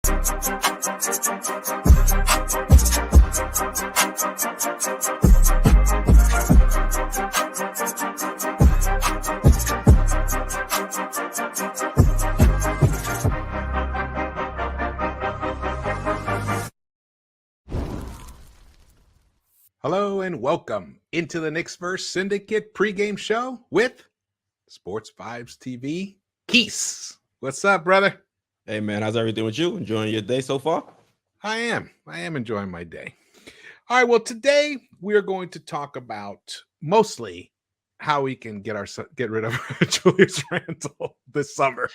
Hello and welcome into the Knicks-Verse Syndicate pregame show with Sports Vibes TV, Quis. What's up, brother? Hey, man, how's everything with you? Enjoying your day so far? I am enjoying my day. All right, well, today we are going to talk about mostly how we can get rid of Julius Randle this summer.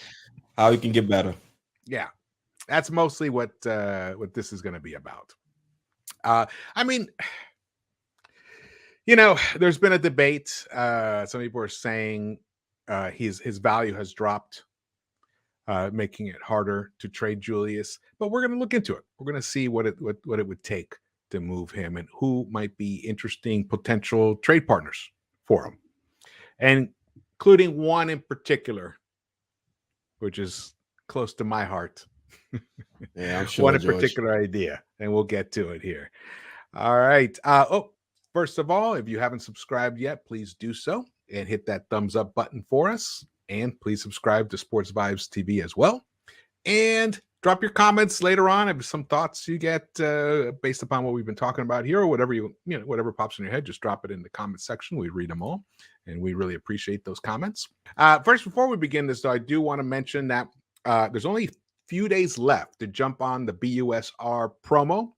How we can get better. Yeah, that's mostly what this is going to be about. I mean, you know, there's been a debate. Some people are saying his value has dropped, making it harder to trade Julius. But we're going to look into it. We're going to see what it would take to move him and who might be interesting potential trade partners for him, and including one in particular, which is close to my heart. Yeah, I'm sure. One in particular idea, and we'll get to it here. All right. First of all, if you haven't subscribed yet, please do so and hit that thumbs up button for us. And please subscribe to Sports Vibes TV as well. And drop your comments later on if some thoughts you get based upon what we've been talking about here, or whatever whatever pops in your head. Just drop it in the comment section. We read them all, and we really appreciate those comments. First, before we begin this, though, I do want to mention that there's only a few days left to jump on the BUSR promo.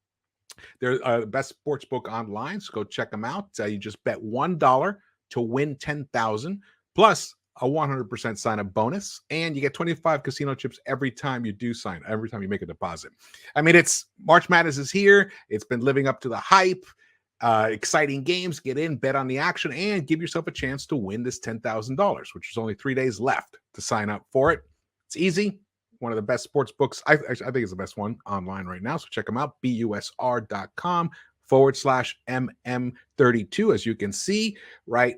They're the best sports book online, so go check them out. You just bet $1 to win $10,000 plus a 100% sign-up bonus, and you get 25 casino chips every time you make a deposit. I mean, it's March Madness is here. It's been living up to the hype. Exciting games. Get in, bet on the action, and give yourself a chance to win this $10,000, which is only 3 days left to sign up for it. It's easy. One of the best sports books. I think it's the best one online right now. So check them out. BUSR.com/MM32. As you can see right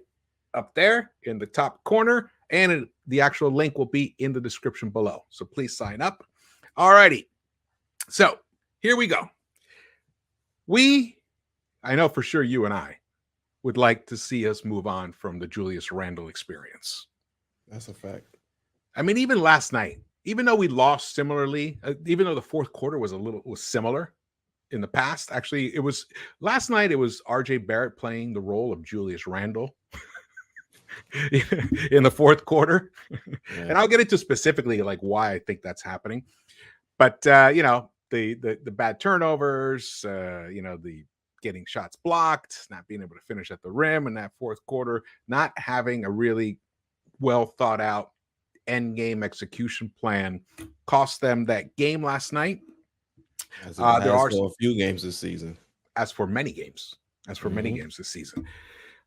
up there in the top corner. And the actual link will be in the description below. So please sign up. All righty. So here we go. I know for sure you and I would like to see us move on from the Julius Randle experience. That's a fact. I mean, even last night, even though we lost similarly, even though the fourth quarter was similar in the past, actually, last night it was RJ Barrett playing the role of Julius Randle in the fourth quarter. Yeah. And I'll get into specifically like why I think that's happening. But the bad turnovers, the getting shots blocked, not being able to finish at the rim in that fourth quarter, not having a really well thought out end game execution plan cost them that game last night. There are a few games this season. As for many games this season.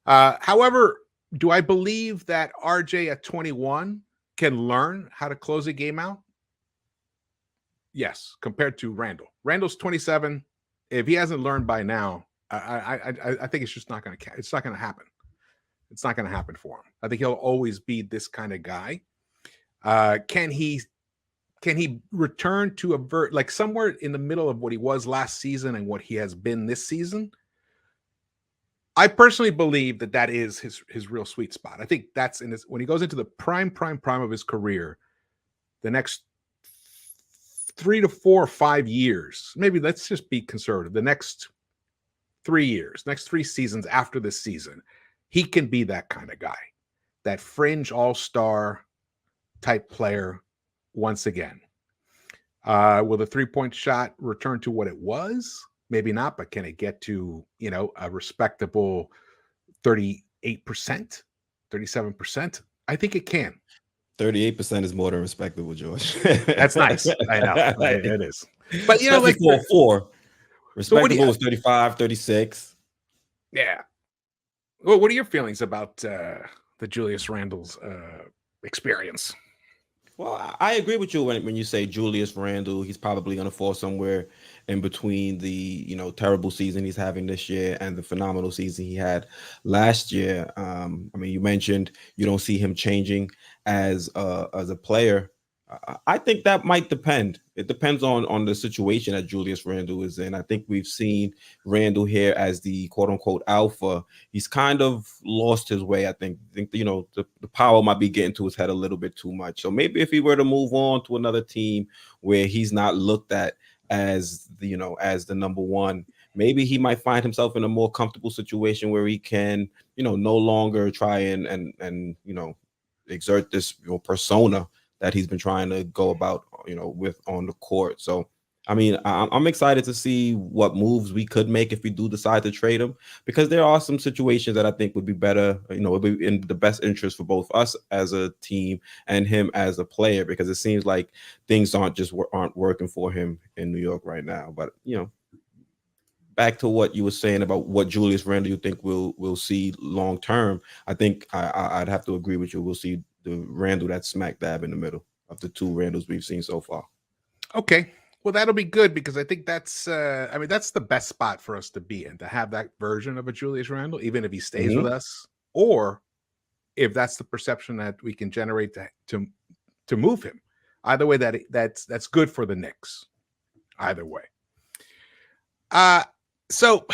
However, do I believe that RJ at 21 can learn how to close a game out? Yes, compared to Randle. Randle's 27. If he hasn't learned by now, I think it's just not going to. It's not going to happen. It's not going to happen for him. I think he'll always be this kind of guy. Can he return to like somewhere in the middle of what he was last season and what he has been this season? I personally believe that is his real sweet spot. I think that's when he goes into the prime of his career, the next 3 to 4 or 5 years, maybe let's just be conservative. The next 3 years, next 3 seasons after this season, he can be that kind of guy, that fringe all-star type player once again. Will the 3-point shot return to what it was? Maybe not, but can it get to, a respectable 38%, 37%? I think it can. 38% is more than respectable, George. That's nice. I know. It is. But, like 4. Respectable is 35, 36. Yeah. Well, what are your feelings about the Julius Randle's experience? Well, I agree with you when you say Julius Randle. He's probably going to fall somewhere in between the terrible season he's having this year and the phenomenal season he had last year. I mean, you mentioned you don't see him changing as a player I think that might depend. It depends on the situation that Julius Randle is in. I think we've seen Randle here as the quote unquote alpha. He's kind of lost his way. I think the power might be getting to his head a little bit too much. So maybe if he were to move on to another team where he's not looked at as as the number one, maybe he might find himself in a more comfortable situation where he can no longer try and exert this persona that he's been trying to go about, with on the court. So, I mean, I'm excited to see what moves we could make if we do decide to trade him, because there are some situations that I think would be better, would be in the best interest for both us as a team and him as a player, because it seems like things aren't working for him in New York right now. But, back to what you were saying about what Julius Randle you think we'll see long term, I think I'd have to agree with you. We'll see the Randle that's smack dab in the middle of the two Randles we've seen so far. Okay. Well, that'll be good, because I think that's that's the best spot for us to be in, to have that version of a Julius Randle, even if he stays with us, or if that's the perception that we can generate to move him. Either way, that's good for the Knicks. Either way. So,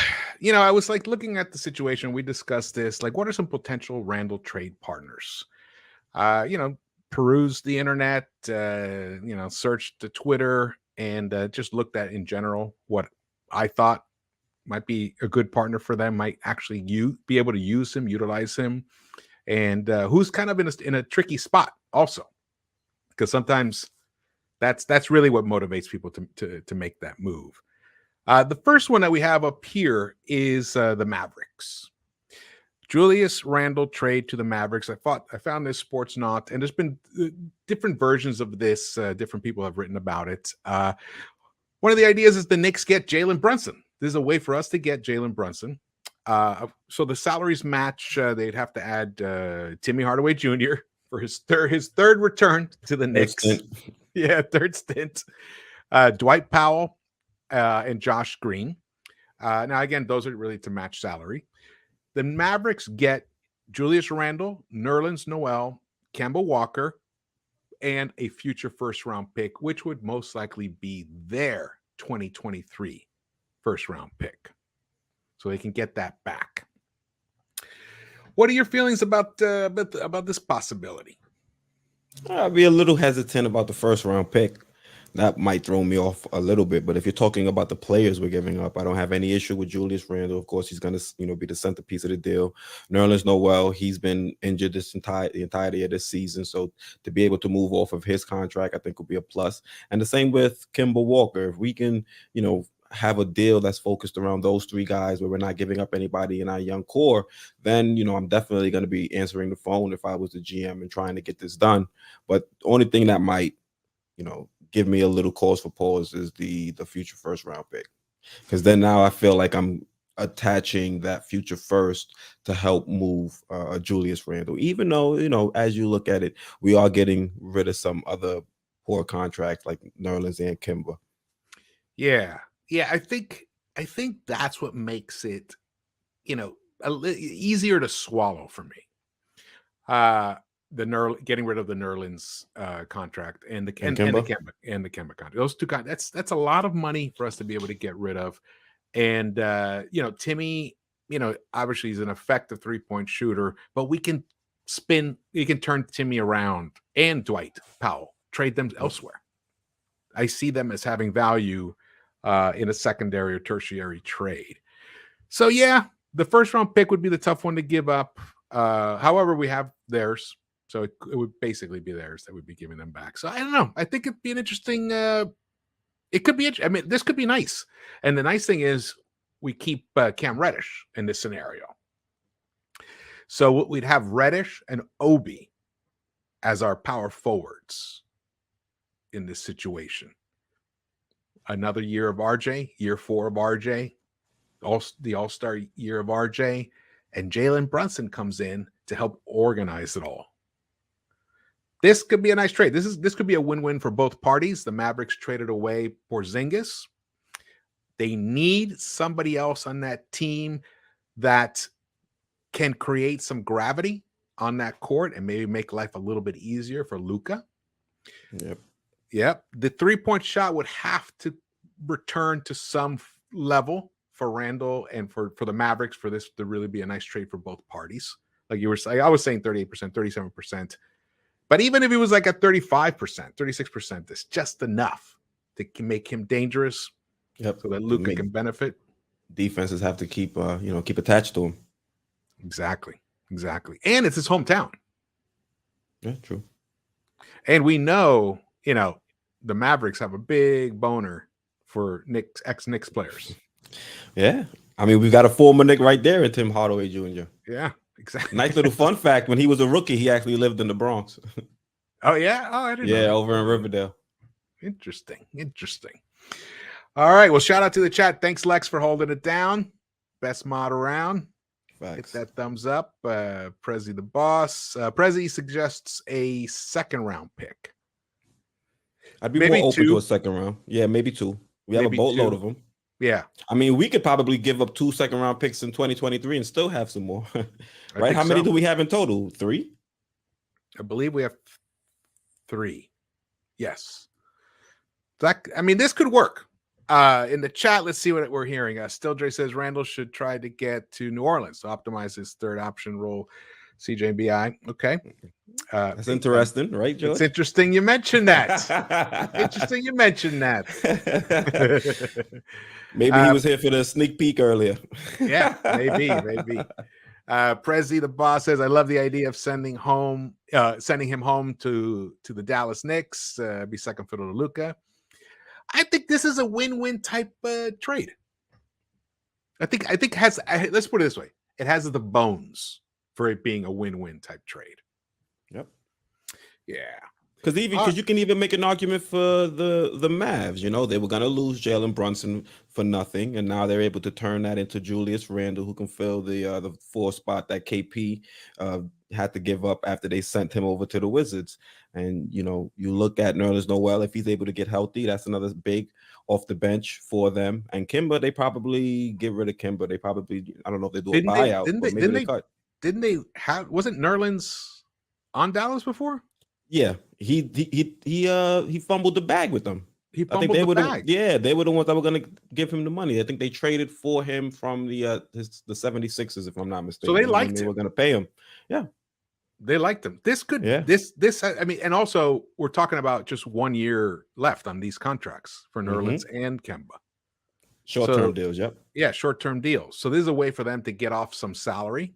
I was like looking at the situation. We discussed this. Like, what are some potential Randle trade partners? Perused the internet, searched the Twitter, and just looked at in general what I thought might be a good partner for them, might actually be able to use him, utilize him, and who's kind of in a tricky spot also, because sometimes that's really what motivates people to make that move. The first one that we have up here is the Mavericks. Julius Randle trade to the Mavericks. I found this Sports Not, and there's been different versions of this. Different people have written about it. One of the ideas is the Knicks get Jalen Brunson. This is a way for us to get Jalen Brunson. So the salaries match. They'd have to add Timmy Hardaway Jr. for his third return to the Knicks. Yeah, third stint. Dwight Powell and Josh Green. Now, again, those are really to match salary. The Mavericks get Julius Randle, Nerlens Noel, Kemba Walker, and a future first-round pick, which would most likely be their 2023 first-round pick. So they can get that back. What are your feelings about this possibility? I'd be a little hesitant about the first-round pick. That might throw me off a little bit, but if you're talking about the players we're giving up, I don't have any issue with Julius Randle. Of course, he's going to, be the centerpiece of the deal. Nerlens Noel, he's been injured the entirety of this season, so to be able to move off of his contract, I think will be a plus. And the same with Kemba Walker. If we can, have a deal that's focused around those three guys where we're not giving up anybody in our young core, then I'm definitely going to be answering the phone if I was the GM and trying to get this done. But the only thing that might, give me a little cause for pause is the future first round pick, because then now I feel like I'm attaching that future first to help move Julius Randle, even though as you look at it, we are getting rid of some other poor contracts like Nerlens and Kemba. Yeah, I think that's what makes it easier to swallow for me. Getting rid of the Nerlens contract and the Kemba contract. Those two guys, that's a lot of money for us to be able to get rid of. And Timmy, obviously he's an effective 3-point shooter, but we can turn Timmy around, and Dwight Powell, trade them elsewhere. I see them as having value in a secondary or tertiary trade. So yeah, the first round pick would be the tough one to give up. However, we have theirs. So it would basically be theirs that we'd be giving them back. So I don't know. I think it'd be an interesting. It could be. I mean, this could be nice. And the nice thing is, we keep Cam Reddish in this scenario. So we'd have Reddish and Obi as our power forwards in this situation. Another year of RJ, year 4 of RJ, the All-Star year of RJ, and Jalen Brunson comes in to help organize it all. This could be a nice trade. This could be a win-win for both parties. The Mavericks traded away Porzingis. They need somebody else on that team that can create some gravity on that court and maybe make life a little bit easier for Luka. Yep. The 3-point shot would have to return to some level for Randle and for the Mavericks for this to really be a nice trade for both parties. Like you were saying, I was saying 38%, 37%. But even if it was like at 35%, 36%, it's just enough to make him dangerous. Yep. So that Luka can benefit. Defenses have to keep attached to him. Exactly. And it's his hometown. Yeah, true. And we know, the Mavericks have a big boner for ex-Knicks players. Yeah. I mean, we've got a former Knick right there in Tim Hardaway Jr. Yeah, exactly. Nice little fun fact. When he was a rookie, he actually lived in the Bronx. Oh, yeah? Oh, I didn't know that. Over in Riverdale. Interesting. All right. Well, shout out to the chat. Thanks, Lex, for holding it down. Best mod around. Facts. Hit that thumbs up. Prezi the boss. Prezi suggests a second-round pick. I'd be more open to a second round. Yeah, maybe 2. We have a boatload of them. Yeah. I mean, we could probably give up 2 second-round picks in 2023 and still have some more. Right? How many do we have in total? 3? I believe we have 3. Yes. This could work. In the chat, let's see what we're hearing. Still Dre says Randle should try to get to New Orleans to optimize his third option role. CJ and BI. Okay. That's interesting, right, George? It's interesting you mentioned that. Maybe he was here for the sneak peek earlier. Yeah, maybe. Prezi the boss says, I love the idea of sending him home to the Dallas Knicks, be second fiddle to Luka. I think this is a win-win type trade. I think let's put it this way. It has the bones for it being a win-win type trade. Yep. Yeah. Because you can even make an argument for the Mavs. They were going to lose Jalen Brunson for nothing, and now they're able to turn that into Julius Randle, who can fill the 4 spot that KP had to give up after they sent him over to the Wizards. And you look at Nerlens Noel, if he's able to get healthy, that's another big off the bench for them. And Kimba, they probably get rid of Kimba. They probably, I don't know if they do a buyout, but maybe they cut. Didn't they have? Wasn't Nerlens on Dallas before? Yeah, he fumbled the bag with them. I think they were they were the ones that were going to give him the money. I think they traded for him from the 76ers, if I'm not mistaken. So they liked him. They were going to pay him. Yeah, they liked him. This. I mean, and also we're talking about just 1 year left on these contracts for Nerlens and Kemba. Short-term deals. Yep. Yeah, short-term deals. So this is a way for them to get off some salary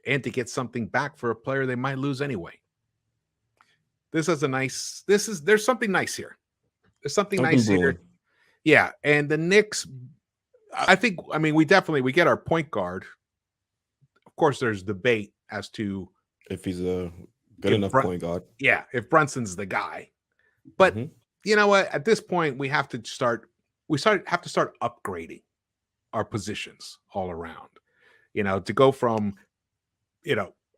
and to get something back for a player they might lose anyway. There's something nice here. There's something nice here. Yeah. And the Knicks, we get our point guard. Of course, there's debate as to if he's a good enough point guard. Yeah. If Brunson's the guy. But you know what? At this point, we have to start upgrading our positions all around, to go from,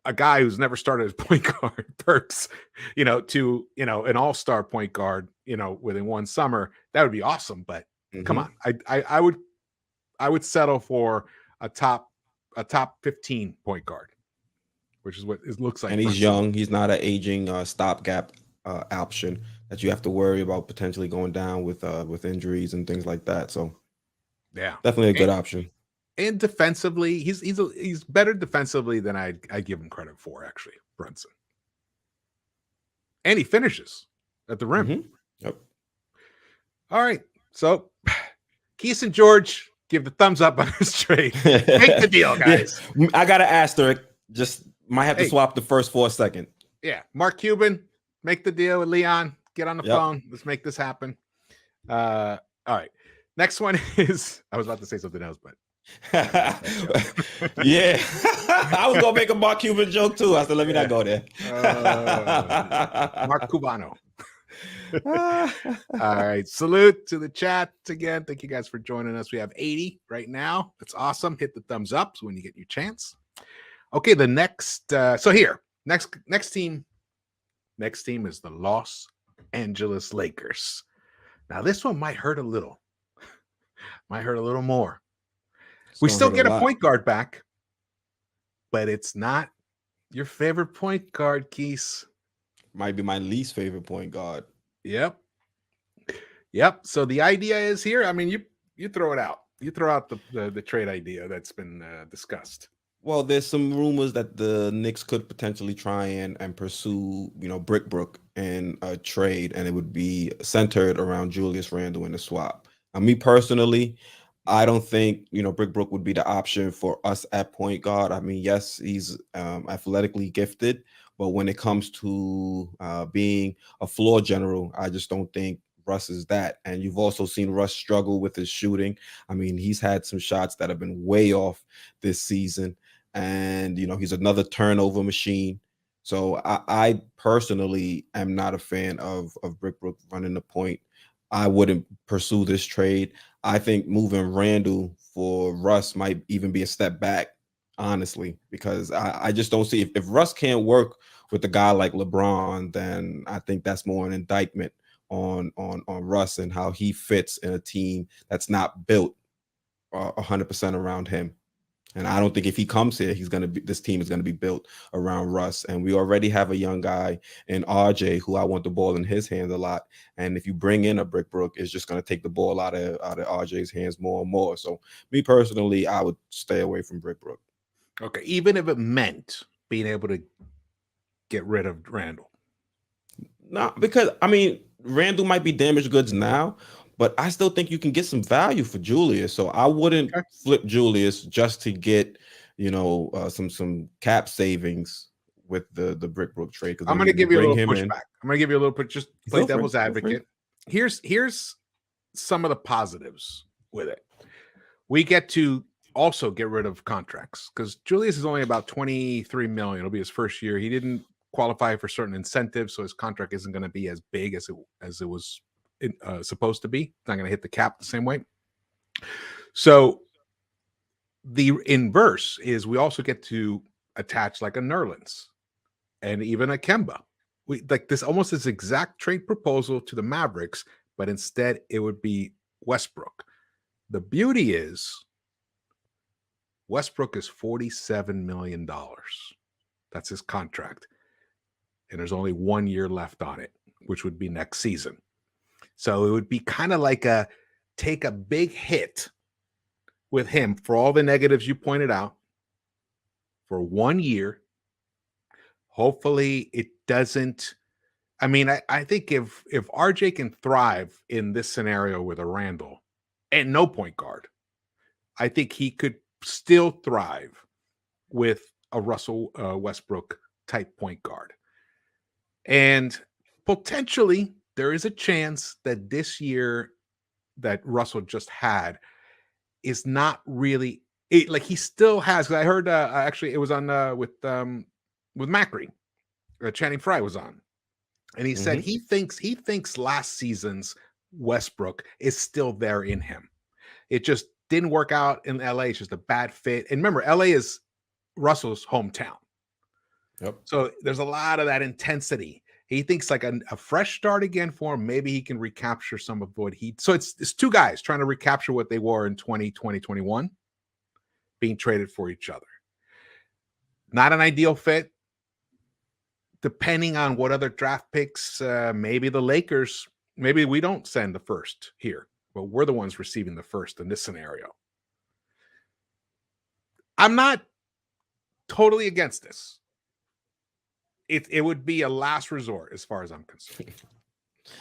a guy who's never started as point guard, Perks, to, an all-star point guard, within one summer. That would be awesome. But come on, I would settle for a top 15 point guard, which is what it looks like. And he's young. He's not an aging stopgap option that you have to worry about potentially going down with injuries and things like that. So yeah, definitely a good option. And defensively, he's better defensively than I give him credit for, actually, Brunson. And he finishes at the rim. Yep. All right. So Quis and George give the thumbs up on this trade. Make the deal, guys. Yeah. I got an asterisk. Just might have to swap the first for a second. Yeah. Mark Cuban, make the deal with Leon. Get on the phone. Let's make this happen. All right. Next one is, I was about to say something else, but yeah, I was gonna make a Mark Cuban joke too. I said, let me not go there. Mark Cubano. All right, salute to the chat again. Thank you guys for joining us. We have 80 right now. That's awesome. Hit the thumbs up when you get your chance. Okay, the next next team is the Los Angeles Lakers. Now this one might hurt a little more. We still get a point guard back, but it's not your favorite point guard, Quis. Might be my least favorite point guard. Yep. Yep. So the idea is here. I mean, you throw it out. You throw out the trade idea that's been discussed. Well, there's some rumors that the Knicks could potentially try and pursue, Brick Brook in a trade, and it would be centered around Julius Randle in the swap. Me personally, I don't think Brick Brook would be the option for us at point guard. I mean, yes, he's athletically gifted, but when it comes to being a floor general, I just don't think Russ is that. And you've also seen Russ struggle with his shooting. I mean, he's had some shots that have been way off this season, and he's another turnover machine. So I personally am not a fan of Brick Brook running the point. I wouldn't pursue this trade. I think moving Randle for Russ might even be a step back, honestly, because I just don't see if Russ can't work with a guy like LeBron, then I think that's more an indictment on Russ and how he fits in a team that's not built 100% around him. And I don't think if he comes here, this team is going to be built around Russ. And we already have a young guy in RJ who I want the ball in his hands a lot. And if you bring in a Brick Brook, it's just going to take the ball out of RJ's hands more and more. So me personally, I would stay away from Brick Brook. Okay, even if it meant being able to get rid of Randle. No, because I mean, Randle might be damaged goods now, but I still think you can get some value for Julius. So I wouldn't flip Julius just to get, some cap savings with the Brick Brook trade. I'm going to give you a little pushback. I'm going to give you a little just play devil's advocate. Here's some of the positives with it. We get to also get rid of contracts because Julius is only about $23 million. It'll be his first year. He didn't qualify for certain incentives, so his contract isn't going to be as big as it was supposed to be. It's not going to hit the cap the same way. So the inverse is we also get to attach like a Nerlens and even a Kemba. We like this almost this exact trade proposal to the Mavericks, but instead it would be Westbrook. The beauty is Westbrook is $47 million. That's his contract. And there's only 1 year left on it, which would be next season. So it would be kind of like take a big hit with him for all the negatives you pointed out for 1 year. Hopefully it doesn't. I mean, I think if RJ can thrive in this scenario with a Randle and no point guard, I think he could still thrive with a Russell Westbrook type point guard. And potentially there is a chance that this year that Russell just had is not really like he still has. Because I heard actually it was on with Macri, Channing Frye was on, and he said he thinks last season's Westbrook is still there in him. It just didn't work out in LA. It's just a bad fit. And remember, LA is Russell's hometown. Yep. So there's a lot of that intensity. He thinks like a fresh start again for him. Maybe he can recapture some of what he. So it's two guys trying to recapture what they were in 2020, 21, being traded for each other. Not an ideal fit. Depending on what other draft picks, maybe the Lakers, maybe we don't send the first here, but we're the ones receiving the first in this scenario. I'm not totally against this. It would be a last resort as far as I'm concerned.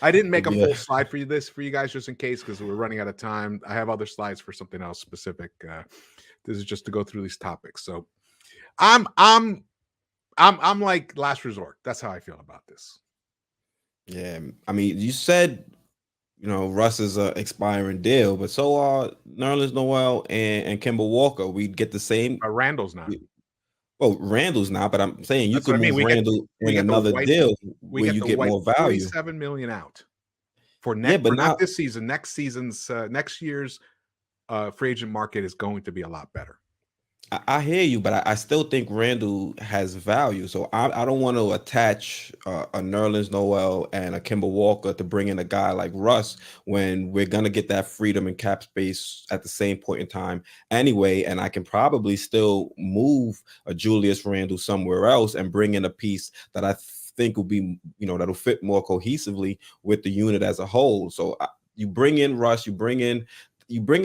I didn't make a full slide for you guys just in case because we're running out of time. I have other slides for something else specific. This is just to go through these topics. So I'm like last resort. That's how I feel about this. Yeah, I mean, you said Russ is an expiring deal, but so are Nerlens Noel and Kemba Walker. We'd get the same. Randall's not. Well, Randall's not, but I'm saying you could move Randall in another deal where you get more value. $47 million out for next, but not this season. Next season's next year's free agent market is going to be a lot better. I hear you, but I still think Randall has value. So I don't want to attach a Nerlens Noel and a Kemba Walker to bring in a guy like Russ when we're going to get that freedom and cap space at the same point in time anyway. And I can probably still move a Julius Randle somewhere else and bring in a piece that I think will be, that'll fit more cohesively with the unit as a whole. So you bring in Russ, you bring in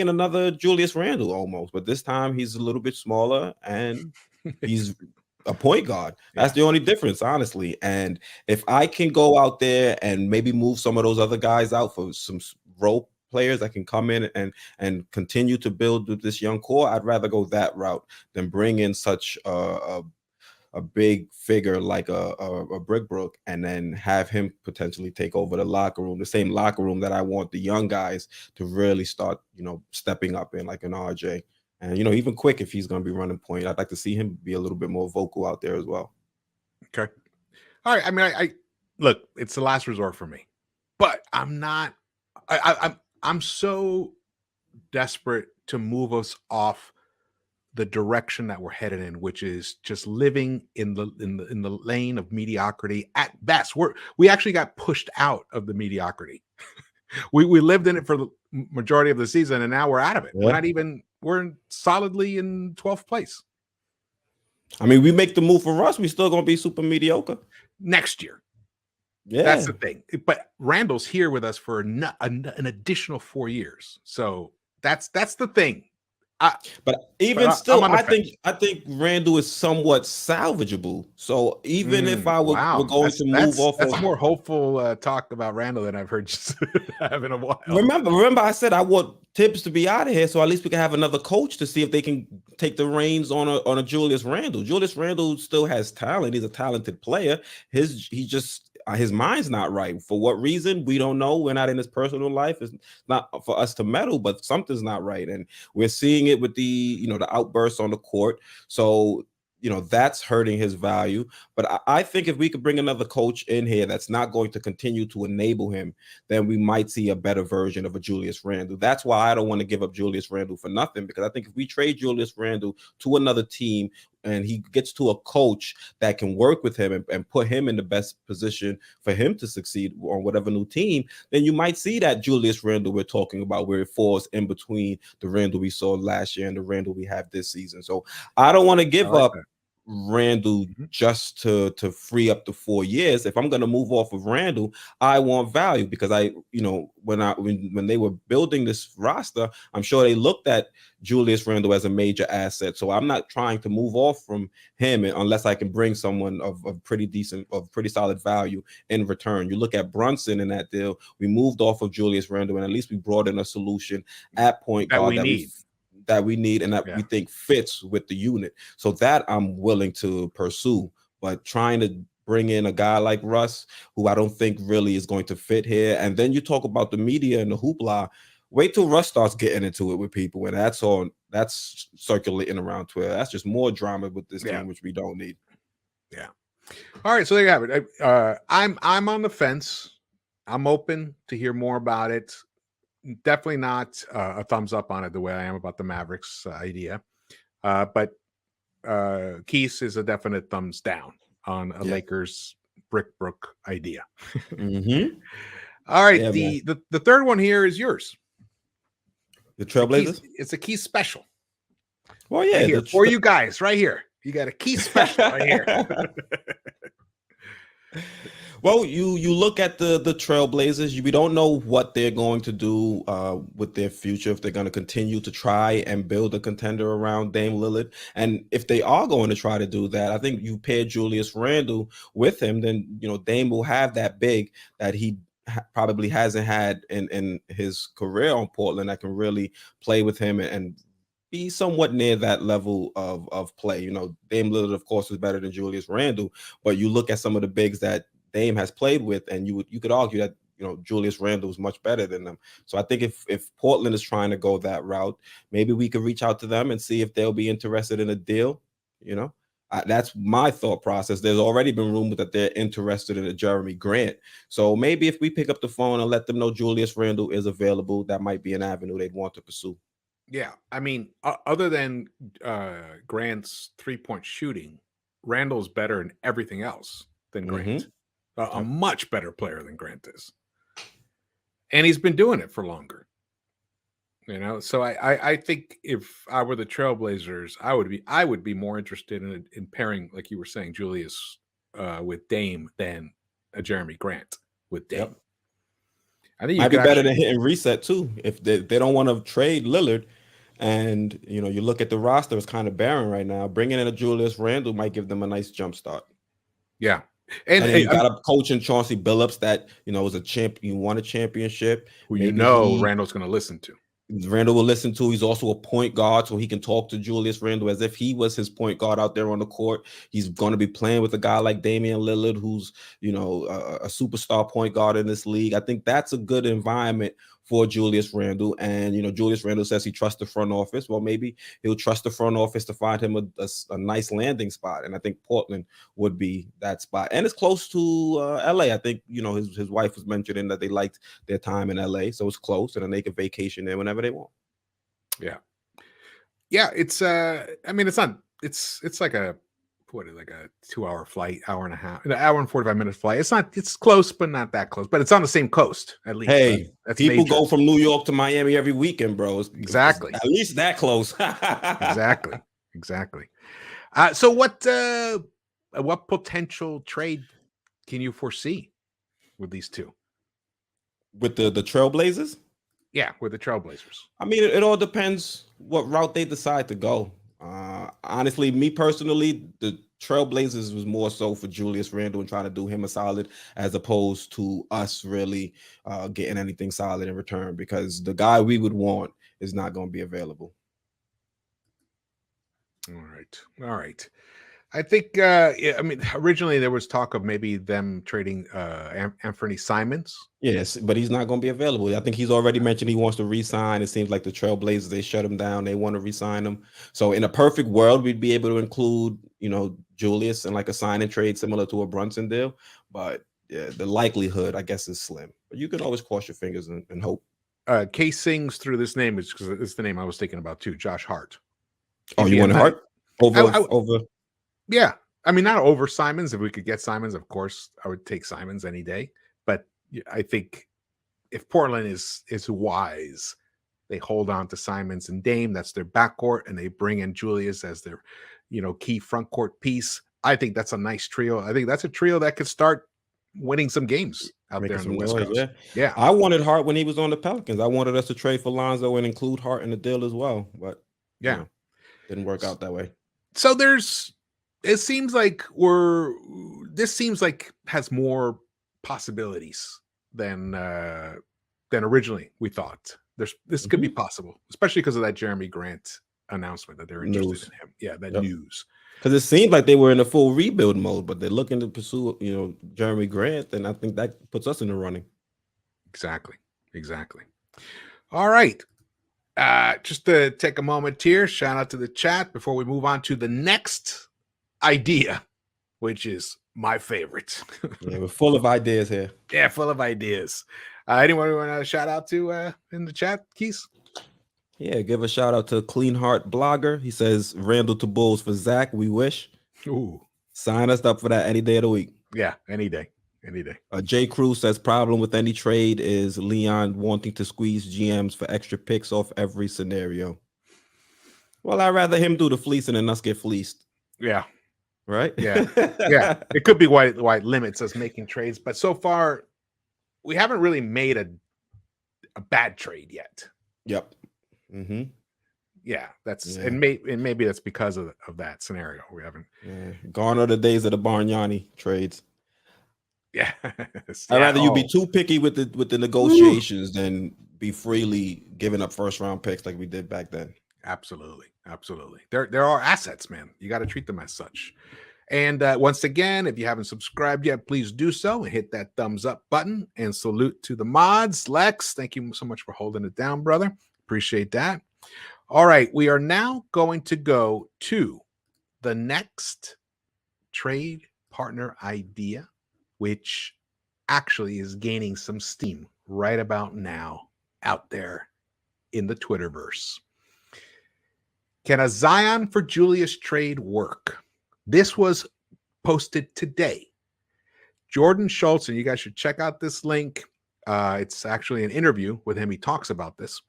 another Julius Randle almost, but this time he's a little bit smaller and he's a point guard. That's the only difference, honestly. And if I can go out there and maybe move some of those other guys out for some role players that can come in and continue to build with this young core, I'd rather go that route than bring in such a big figure like a Brick Brook and then have him potentially take over the locker room, the same locker room that I want the young guys to really start, stepping up in, like an RJ. And, even Quick, if he's going to be running point, I'd like to see him be a little bit more vocal out there as well. Okay. All right. I mean, I look, it's the last resort for me, but I'm not, I'm so desperate to move us off the direction that we're headed in, which is just living in the lane of mediocrity at best. We actually got pushed out of the mediocrity. we lived in it for the majority of the season, and now we're out of it. Yeah. We're solidly in 12th place. I mean, we make the move for Russ, we still gonna be super mediocre next year. Yeah, that's the thing. But Randall's here with us for an additional 4 years, so that's the thing. But still, I think Randle is somewhat salvageable. So even if I we're going to move off, that's more hopeful talk about Randle than I've heard you have in a while. Remember, I said I want Tibbs to be out of here, so at least we can have another coach to see if they can take the reins on a Julius Randle. Julius Randle still has talent; he's a talented player. His mind's not right. For what reason? We don't know. We're not in his personal life. It's not for us to meddle, but something's not right. And we're seeing it with the outbursts on the court. So, that's hurting his value. But I think if we could bring another coach in here that's not going to continue to enable him, then we might see a better version of a Julius Randle. That's why I don't want to give up Julius Randle for nothing, because I think if we trade Julius Randle to another team and he gets to a coach that can work with him and put him in the best position for him to succeed on whatever new team, then you might see that Julius Randle we're talking about, where it falls in between the Randle we saw last year and the Randle we have this season. So I don't want to give up Randle just to free up the 4 years. If I'm going to move off of Randle, I want value, because when they were building this roster, I'm sure they looked at Julius Randle as a major asset. So I'm not trying to move off from him unless I can bring someone of pretty solid value in return. You look at Brunson in that deal, we moved off of Julius Randle and at least we brought in a solution at point guard that we need and that we think fits with the unit. So that I'm willing to pursue. But trying to bring in a guy like Russ, who I don't think really is going to fit here. And then you talk about the media and the hoopla. Wait till Russ starts getting into it with people, and that's circulating around Twitter. That's just more drama with this team, which we don't need. Yeah. All right, so there you have it. I'm on the fence. I'm open to hear more about it. Definitely not a thumbs up on it the way I am about the Mavericks idea. But Quis is a definite thumbs down on a Lakers Brick Brook idea. All right, the third one here is yours. The Trailblazers? It's a Quis special. Well, yeah. Right here, for you guys, right here. You got a Quis special right here. Well, you look at the Trailblazers, we don't know what they're going to do with their future, if they're going to continue to try and build a contender around Dame Lillard. And if they are going to try to do that, I think you pair Julius Randle with him, then Dame will have that big that he probably hasn't had in his career on Portland that can really play with him and be somewhat near that level of play. Dame Lillard, of course, is better than Julius Randle, but you look at some of the bigs that Dame has played with, and you could argue that Julius Randle is much better than them. So I think if Portland is trying to go that route, maybe we could reach out to them and see if they'll be interested in a deal. That's my thought process. There's already been rumors that they're interested in a Jeremy Grant. So maybe if we pick up the phone and let them know Julius Randle is available, that might be an avenue they'd want to pursue. Yeah, I mean, other than Grant's 3-point shooting, Randle's better in everything else than Grant. A much better player than Grant is. And he's been doing it for longer. So I think if I were the Trailblazers, I would be more interested in pairing, like you were saying, Julius with Dame than a Jeremy Grant with Dame. Yep. I think you Might be could better actually, than hitting reset too. If they don't want to trade Lillard, and you look at the roster, it's kind of barren right now. Bringing in a Julius Randle might give them a nice jump start. yeah. And then you got a coach in Chauncey Billups that was a champion, won a championship. Who Maybe Randall's going to listen to. Randle will listen to. He's also a point guard, so he can talk to Julius Randle as if he was his point guard out there on the court. He's going to be playing with a guy like Damian Lillard, who's a superstar point guard in this league. I think that's a good environment for Julius Randle. And Julius Randle says he trusts the front office. Well, maybe he'll trust the front office to find him a nice landing spot. And I think Portland would be that spot. And it's close to LA. I think his wife was mentioning that they liked their time in LA, so it's close, and then they can vacation there whenever they want. Yeah. It's it's like a 2-hour flight, hour and a half, an hour and 45-minute flight. It's close, but not that close. But it's on the same coast at least. Hey, that's people major. go from New York to Miami every weekend, bro. Exactly. At least that close. Exactly. So what potential trade can you foresee with these two? With the Trailblazers? Yeah, with the Trailblazers. I mean, it all depends what route they decide to go. Honestly, me personally, the Trailblazers was more so for Julius Randle and trying to do him a solid, as opposed to us really getting anything solid in return, because the guy we would want is not going to be available. All right. I think, originally there was talk of maybe them trading Anthony Simons. Yes, but he's not going to be available. I think he's already mentioned he wants to re-sign. It seems like the Trailblazers, they shut him down. They want to re-sign him. So in a perfect world, we'd be able to include, Julius in like a sign and trade similar to a Brunson deal. But yeah, the likelihood, I guess, is slim. But you can always cross your fingers and hope. Case sings through this name is because it's the name I was thinking about too, Josh Hart. Oh, you want Hart? Over? Yeah. I mean, not over Simons. If we could get Simons, of course, I would take Simons any day. But I think if Portland is wise, they hold on to Simons and Dame. That's their backcourt, and they bring in Julius as their, key front court piece. I think that's a nice trio. I think that's a trio that could start winning some games out there on the West Coast. Yeah. I wanted Hart when he was on the Pelicans. I wanted us to trade for Lonzo and include Hart in the deal as well. But didn't work out that way. So it seems like has more possibilities than originally we thought. This could be possible, especially because of that Jeremy Grant announcement that they're interested in him. Yeah, that news. Because it seemed like they were in a full rebuild mode, but they're looking to pursue, Jeremy Grant, and I think that puts us in the running. Exactly. All right. Just to take a moment here, shout out to the chat before we move on to the next idea, which is my favorite. Yeah, we're full of ideas here. Yeah, full of ideas. Anyone want to shout out to in the chat, Quis? Yeah, give a shout out to Clean Heart Blogger. He says Randle to Bulls for Zach. We wish. Ooh, sign us up for that any day of the week. Yeah, any day. J. Cruz says problem with any trade is Leon wanting to squeeze GMs for extra picks off every scenario. Well, I'd rather him do the fleecing than us get fleeced. Yeah. Right? Yeah. It could be why it limits us making trades, but so far we haven't really made a bad trade yet. Yep. Mm-hmm. Yeah, and maybe that's because of that scenario. We haven't. Gone are the days of the Bargnani trades. Yeah, I'd rather you be too picky with the negotiations than be freely giving up first round picks like we did back then. Absolutely. There are assets, man. You got to treat them as such. And once again, if you haven't subscribed yet, please do so and hit that thumbs up button. And salute to the mods. Lex, thank you so much for holding it down, brother. Appreciate that. All right, we are now going to go to the next trade partner idea, which actually is gaining some steam right about now out there in the Twitterverse. Can a Zion-for-Julius trade work? This was posted today. Jordan Schultz, and you guys should check out this link. It's actually an interview with him. He talks about this.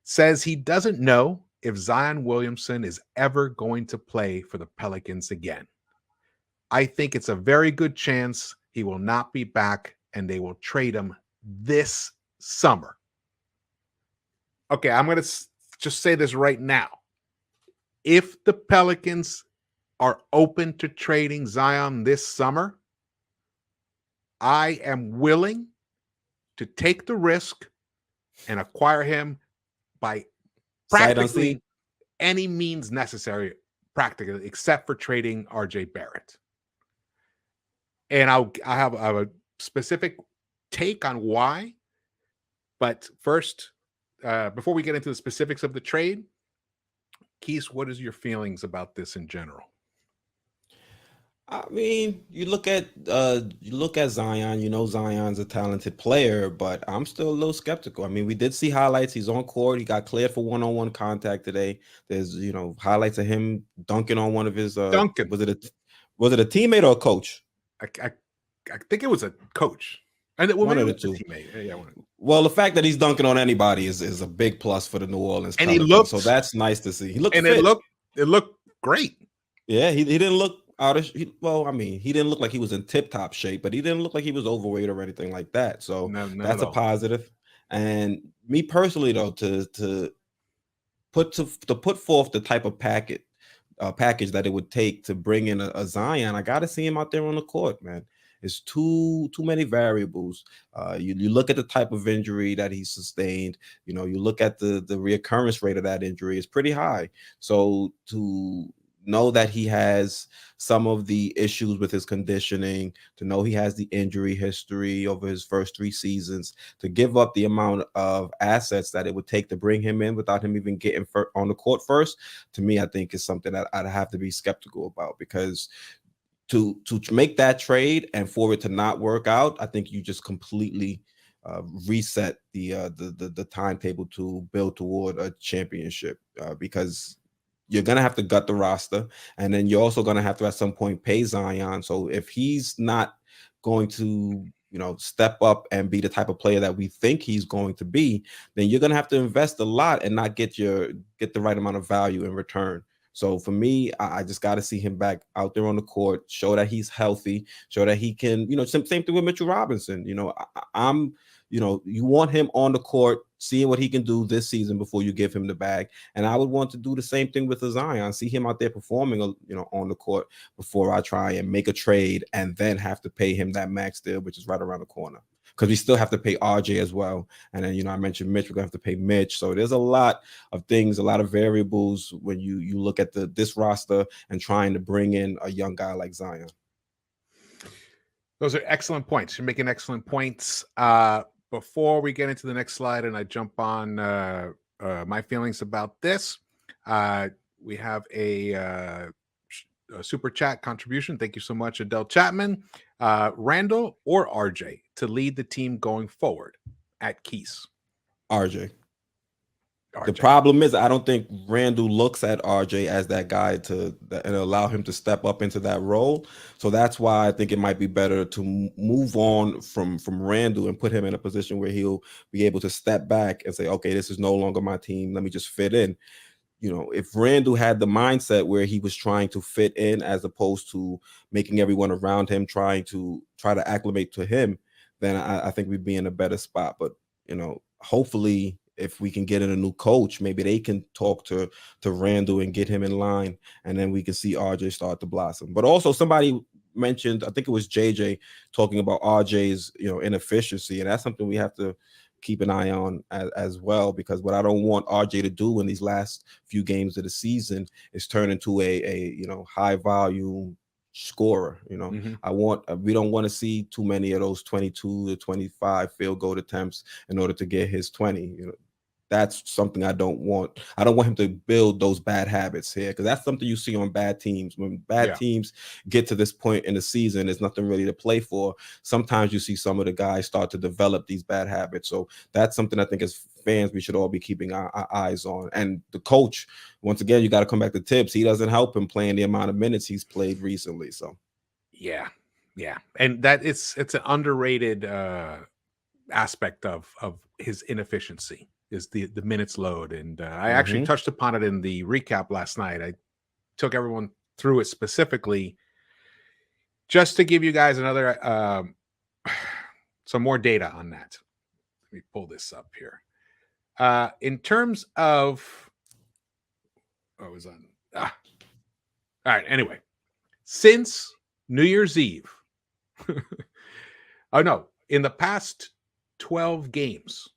Says he doesn't know if Zion Williamson is ever going to play for the Pelicans again. I think it's a very good chance he will not be back and they will trade him this summer. Okay, I'm going to just say this right now. If the Pelicans are open to trading Zion this summer, I am willing to take the risk and acquire him by practically any means necessary, practically, except for trading RJ Barrett. And I have a specific take on why. But first, before we get into the specifics of the trade, Quis, what is your feelings about this in general? I mean, you look at Zion, you know Zion's a talented player, but I'm still a little skeptical. I mean, we did see highlights. He's on court. He got cleared for one-on-one contact today. There's, highlights of him dunking on one of his Duncan. Was it a teammate or a coach? I think it was a coach. And one of the two. Well, the fact that he's dunking on anybody is a big plus for the New Orleans Pelicans. So that's nice to see. He looked fit. It looked great. Yeah, he didn't look out of he didn't look like he was in tip-top shape, but he didn't look like he was overweight or anything like that. So that's a positive. And me personally, though, to put forth the type of package that it would take to bring in a Zion, I got to see him out there on the court, man. It's too many variables. You look at the type of injury that he sustained. You look at the reoccurrence rate of that injury is pretty high. So to know that he has some of the issues with his conditioning, to know he has the injury history over his first 3 seasons, to give up the amount of assets that it would take to bring him in without him even getting on the court first, to me, I think is something that I'd have to be skeptical about, because to make that trade and for it to not work out, I think you just completely reset the timetable to build toward a championship, because you're going to have to gut the roster, and then you're also going to have to at some point pay Zion. So if he's not going to, step up and be the type of player that we think he's going to be, then you're going to have to invest a lot and not get the right amount of value in return. So for me, I just got to see him back out there on the court, show that he's healthy, show that he can, same thing with Mitchell Robinson. You want him on the court, seeing what he can do this season before you give him the bag. And I would want to do the same thing with Zion, see him out there performing, on the court before I try and make a trade and then have to pay him that max deal, which is right around the corner. Because we still have to pay RJ as well. And then, I mentioned Mitch, we're going to have to pay Mitch. So there's a lot of things, a lot of variables when you look at this roster and trying to bring in a young guy like Zion. Those are excellent points. You're making excellent points. Before we get into the next slide and I jump on my feelings about this, we have a super chat contribution. Thank you so much, Adele Chapman. Randle or RJ to lead the team going forward at Quis? RJ. The problem is I don't think Randle looks at RJ as that guy and allow him to step up into that role. So that's why I think it might be better to move on from Randle and put him in a position where he'll be able to step back and say, okay, this is no longer my team. Let me just fit in. If Randle had the mindset where he was trying to fit in as opposed to making everyone around him try to acclimate to him, then I think we'd be in a better spot. But, hopefully if we can get in a new coach, maybe they can talk to Randle and get him in line, and then we can see RJ start to blossom. But also somebody mentioned, I think it was JJ, talking about RJ's, inefficiency, and that's something we have to keep an eye on as well, because what I don't want RJ to do in these last few games of the season is turn into a high volume scorer. We don't want to see too many of those 22 to 25 field goal attempts in order to get his 20. That's something I don't want. I don't want him to build those bad habits here, because that's something you see on bad teams. When bad teams get to this point in the season, there's nothing really to play for. Sometimes you see some of the guys start to develop these bad habits. So that's something I think as fans we should all be keeping our eyes on. And the coach, once again, you got to come back to Tibbs. He doesn't help him playing the amount of minutes he's played recently. So yeah, and that it's an underrated aspect of his inefficiency is the minutes load. And I actually touched upon it in the recap last night. I took everyone through it specifically. Just to give you guys another some more data on that. Let me pull this up here. In terms of what was on? All right. Anyway, since New Year's Eve, oh no, in the past 12 games,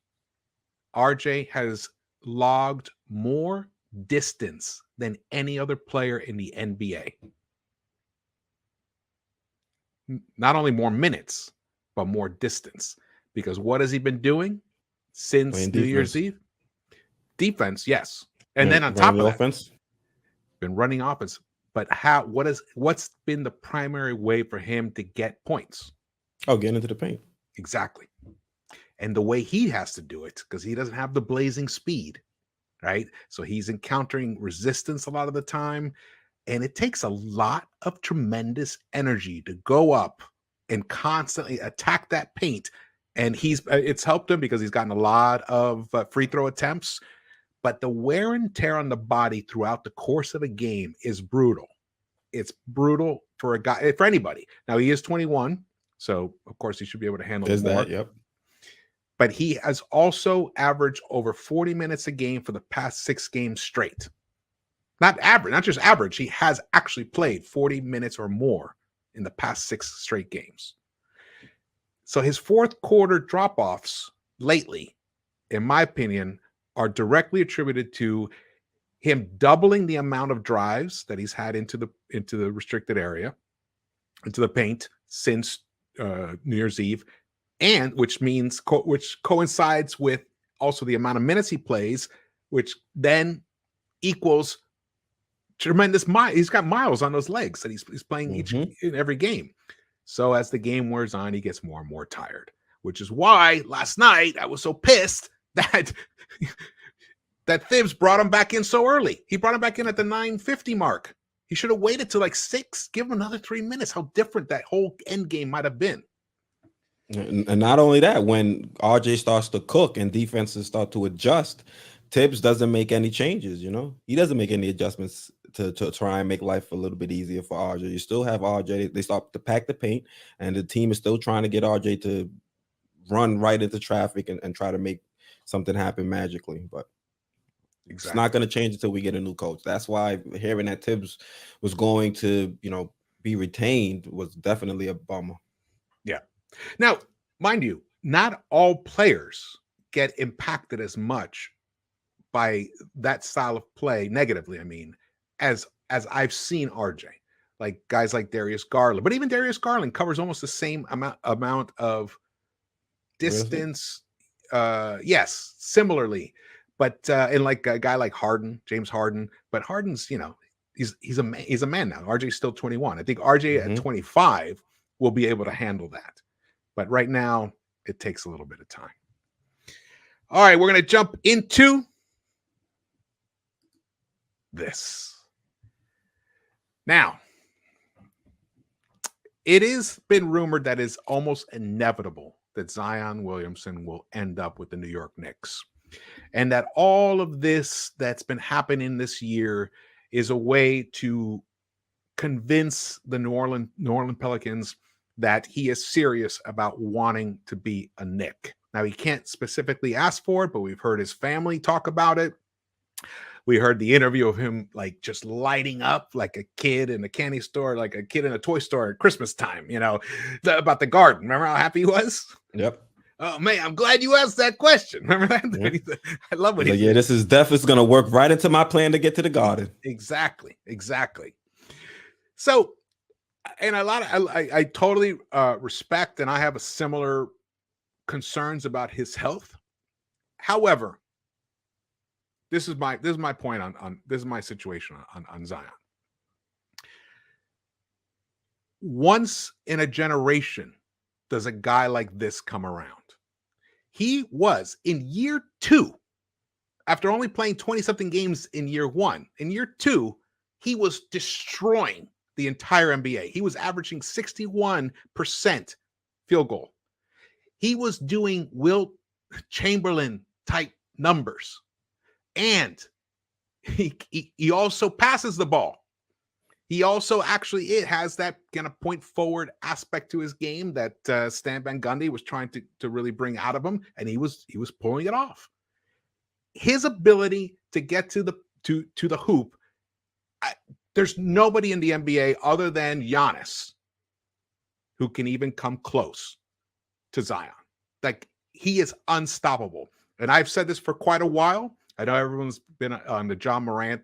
RJ has logged more distance than any other player in the NBA. Not only more minutes, but more distance. Because what has he been doing since New Year's Eve? Defense, yes. And then on top of that, offense, been running offense. But what's been the primary way for him to get points? Oh, getting into the paint. Exactly. And the way he has to do it, because he doesn't have the blazing speed, right? So he's encountering resistance a lot of the time. And it takes a lot of tremendous energy to go up and constantly attack that paint. And it's helped him because he's gotten a lot of free throw attempts. But the wear and tear on the body throughout the course of a game is brutal. It's brutal for a guy, for anybody. Now, he is 21, so of course he should be able to handle more. Yep. But he has also averaged over 40 minutes a game for the past 6 games straight. Not just average. He has actually played 40 minutes or more in the past 6 straight games. So his fourth quarter drop-offs lately, in my opinion, are directly attributed to him doubling the amount of drives that he's had into the restricted area, into the paint since New Year's Eve, and which coincides with also the amount of minutes he plays, which then equals tremendous he's got miles on those legs that he's playing in every game. So as the game wears on, he gets more and more tired, which is why last night I was so pissed that Thibs brought him back in so early. He brought him back in at the 9:50 mark. He should have waited till like 6, give him another 3 minutes. How different that whole end game might have been. And not only that, when RJ starts to cook and defenses start to adjust, Tibbs doesn't make any changes. He doesn't make any adjustments to try and make life a little bit easier for RJ. You still have RJ. They start to pack the paint, and the team is still trying to get RJ to run right into traffic and try to make something happen magically. But It's not going to change until we get a new coach. That's why hearing that Tibbs was going to, be retained was definitely a bummer. Yeah. Now, mind you, not all players get impacted as much by that style of play negatively. I mean, as I've seen RJ, like guys like Darius Garland, but even Darius Garland covers almost the same amount of distance. Really? Yes, similarly. But in like a guy like James Harden, but Harden's, he's a man now. RJ's still 21. I think RJ at 25 will be able to handle that. But right now, it takes a little bit of time. All right, we're going to jump into this. Now, it has been rumored that it's almost inevitable that Zion Williamson will end up with the New York Knicks. And that all of this that's been happening this year is a way to convince the New Orleans Pelicans that he is serious about wanting to be a Knick. Now, he can't specifically ask for it, but we've heard his family talk about it. We heard the interview of him like just lighting up like a kid in a candy store, like a kid in a toy store at Christmas time, about the garden. Remember how happy he was? Yep. Oh man, I'm glad you asked that question. Remember that? Yeah. I love what he said. Yeah, this is definitely going to work right into my plan to get to the garden. Exactly. So, and I totally respect, and I have a similar concerns about his health. However, this is my point on this is my situation on Zion. Once in a generation does a guy like this come around. He was in year 2, after only playing 20-something games in year 1. In year 2, he was destroying the entire NBA. He was averaging 61% field goal. He was doing Wilt Chamberlain type numbers. And he also passes the ball. He also it has that kind of point forward aspect to his game that Stan Van Gundy was trying to really bring out of him, and he was pulling it off. His ability to get to the hoop, there's nobody in the NBA other than Giannis who can even come close to Zion. Like, he is unstoppable. And I've said this for quite a while. I know everyone's been on the John Morant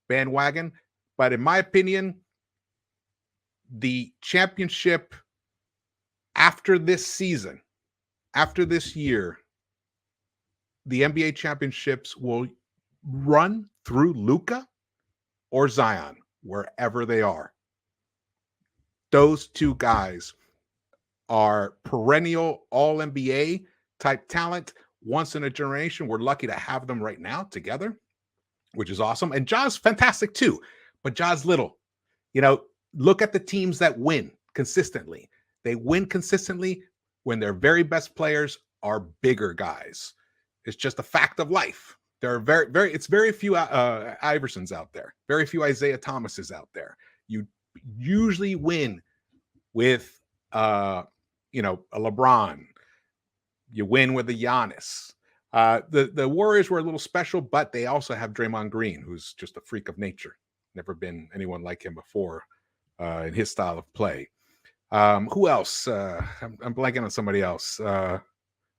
bandwagon, but in my opinion, the championship after this season, after this year, the NBA championships will run through Luka or Zion, wherever they are. Those two guys are perennial all-NBA type talent, once in a generation. We're lucky to have them right now together, which is awesome. And Ja's fantastic too, but Ja's little. Look at the teams that win consistently. They win consistently when their very best players are bigger guys. It's just a fact of life. There are it's very few Iversons out there, very few Isaiah Thomases out there. You usually win with a LeBron. You win with a Giannis. The Warriors were a little special, but they also have Draymond Green, who's just a freak of nature. Never been anyone like him before in his style of play. Who else? I'm blanking on somebody else. Kawhi.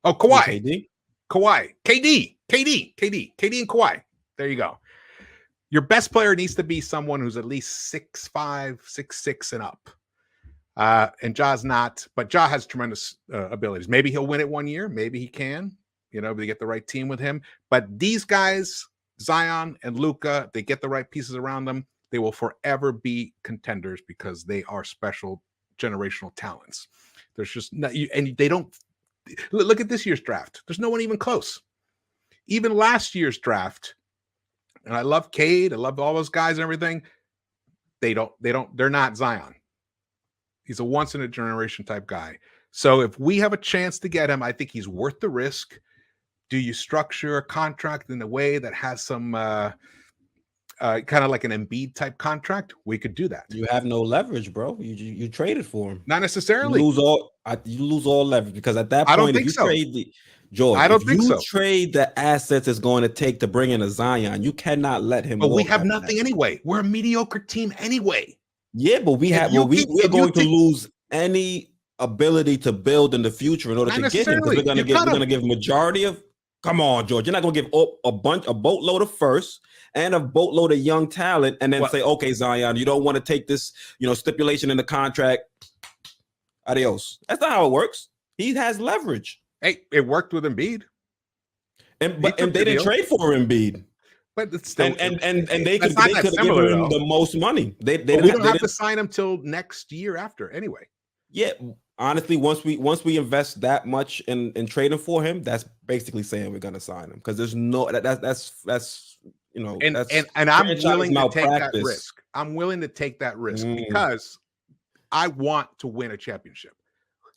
KD? Kawhi. KD and Kawhi. There you go. Your best player needs to be someone who's at least 6'5", 6'6", and up. And Ja's not, but Ja has tremendous abilities. Maybe he'll win it one year. Maybe he can, they get the right team with him. But these guys, Zion and Luka, they get the right pieces around them. They will forever be contenders because they are special generational talents. There's just not, and they don't look at this year's draft. There's no one even close. Even last year's draft, and I love Cade, I love all those guys and everything. They're not Zion. He's a once in a generation type guy. So if we have a chance to get him, I think he's worth the risk. Do you structure a contract in a way that has some kind of like an Embiid type contract? We could do that. You have no leverage, bro. You traded for him. Not necessarily. You lose all leverage, because at that point, I don't think so. Trade the assets it's going to take to bring in a Zion, you cannot let him. But we have nothing anyway. We're a mediocre team anyway. Yeah, but we are going to lose any ability to build in the future in order to get him, because we're going to give majority of. Come on, George. You're not going to give a boatload of first and a boatload of young talent, and then say, okay, Zion, you don't want to take this, stipulation in the contract. Adios. That's not how it works. He has leverage. Hey, it worked with Embiid, and they didn't trade for Embiid. But it's still and they could have given him the most money. We don't have to sign him till next year after anyway. Yeah, honestly, once we invest that much in trading for him, that's basically saying we're going to sign him, because there's no that's and I'm willing to take that risk. I'm willing to take that risk because I want to win a championship.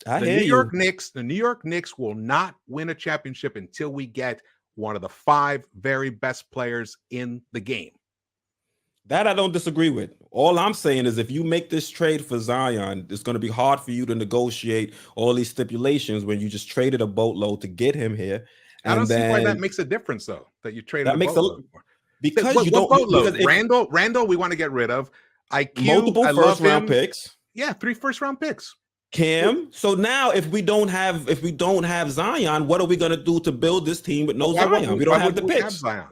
The New York Knicks will not win a championship until we get one of the 5 very best players in the game. That I don't disagree with. All I'm saying is, if you make this trade for Zion, it's going to be hard for you to negotiate all these stipulations when you just traded a boatload to get him here. I don't see why that makes a difference, though, that you traded a boatload. Because you don't. Because Randle, we want to get rid of. Multiple first-round picks. Yeah, 3 first-round picks. Cam. So now, if we don't have Zion, what are we going to do to build this team with no Zion? We don't have the picks. Zion.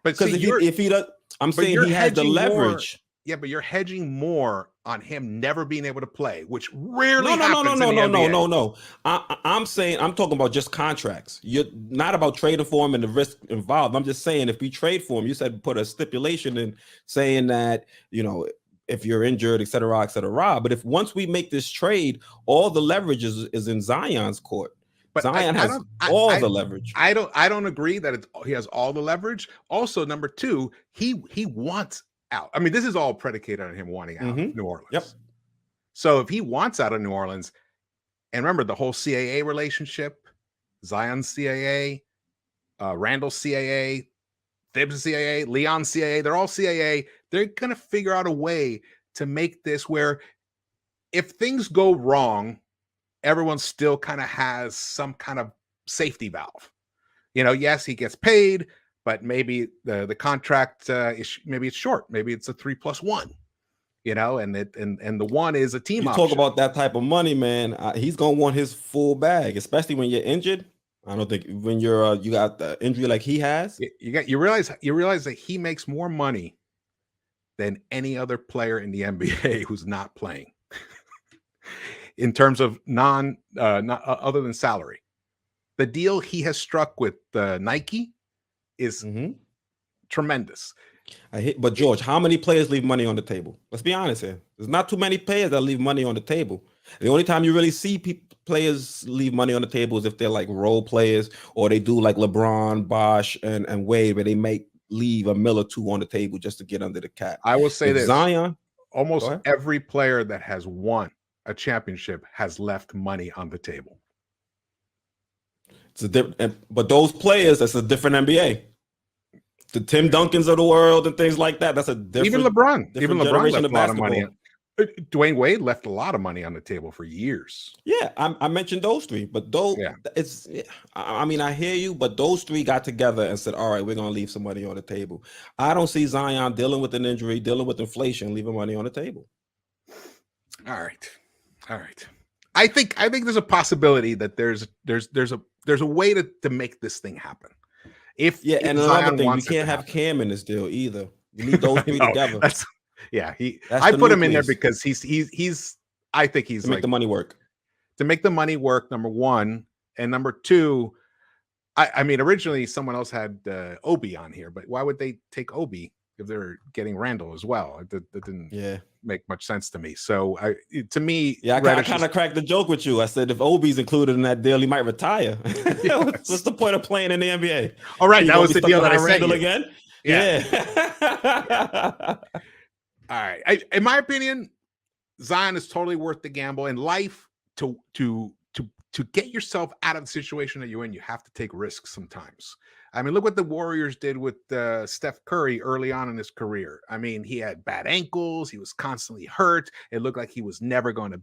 But because if he does, I'm saying he has the leverage. Yeah, but you're hedging more on him never being able to play, which rarely happens. No. I'm saying, I'm talking about just contracts. You're not about trading for him and the risk involved. I'm just saying, if we trade for him, you said put a stipulation in saying that, if you're injured, et cetera, but if once we make this trade, all the leverage is in Zion's court. But Zion has all the leverage. I don't agree that he has all the leverage. Also, number 2, he wants out. I mean, this is all predicated on him wanting out of New Orleans. Yep. So if he wants out of New Orleans, and remember the whole CAA relationship, Zion CAA, Randall CAA, Thibs CAA, Leon CAA, they're all CAA. They're going to figure out a way to make this where if things go wrong, everyone still kind of has some kind of safety valve. Yes, he gets paid, but maybe the contract maybe it's short. Maybe it's a 3+1. And the one is a team option. Talk about that type of money, man. He's gonna want his full bag, especially when you're injured. I don't think when you're you got the injury like he has. You realize that he makes more money than any other player in the NBA who's not playing. In terms of not other than salary. The deal he has struck with Nike is tremendous. But George, how many players leave money on the table? Let's be honest here. There's not too many players that leave money on the table. The only time you really see players leave money on the table is if they're like role players, or they do like LeBron, Bosh, and Wade, where they may leave $1 million or $2 million on the table just to get under the cap. I will say this: Zion, almost every player that has won a championship has left money on the table. It's a different, but those players, that's a different NBA. The Tim Duncans of the world and things like that. That's a different. Even LeBron left a lot of money. Dwayne Wade left a lot of money on the table for years. Yeah, I mentioned those three, but those it's. I mean, I hear you, but those three got together and said, "All right, we're gonna leave some money on the table." I don't see Zion dealing with an injury, dealing with inflation, leaving money on the table. All right. I think there's a possibility that there's a way to make this thing happen. And another thing, we can't have Cam in this deal either. You need those three together. I put him in there because he's. I think he's to make the money work. To make the money work, number one, and number two. I mean, originally someone else had Obi on here, but why would they take Obi if they're getting Randle as well? That didn't make much sense to me. So to me, I kind of cracked the joke with you. I said if Obi's included in that deal, he might retire. What's the point of playing in the NBA? All right, that was the deal that I said. Randle again. Yeah. All right. In my opinion, Zion is totally worth the gamble. In life, to get yourself out of the situation that you're in, you have to take risks sometimes. I mean, look what the Warriors did with Steph Curry early on in his career. I mean, he had bad ankles. He was constantly hurt. It looked like he was never going to,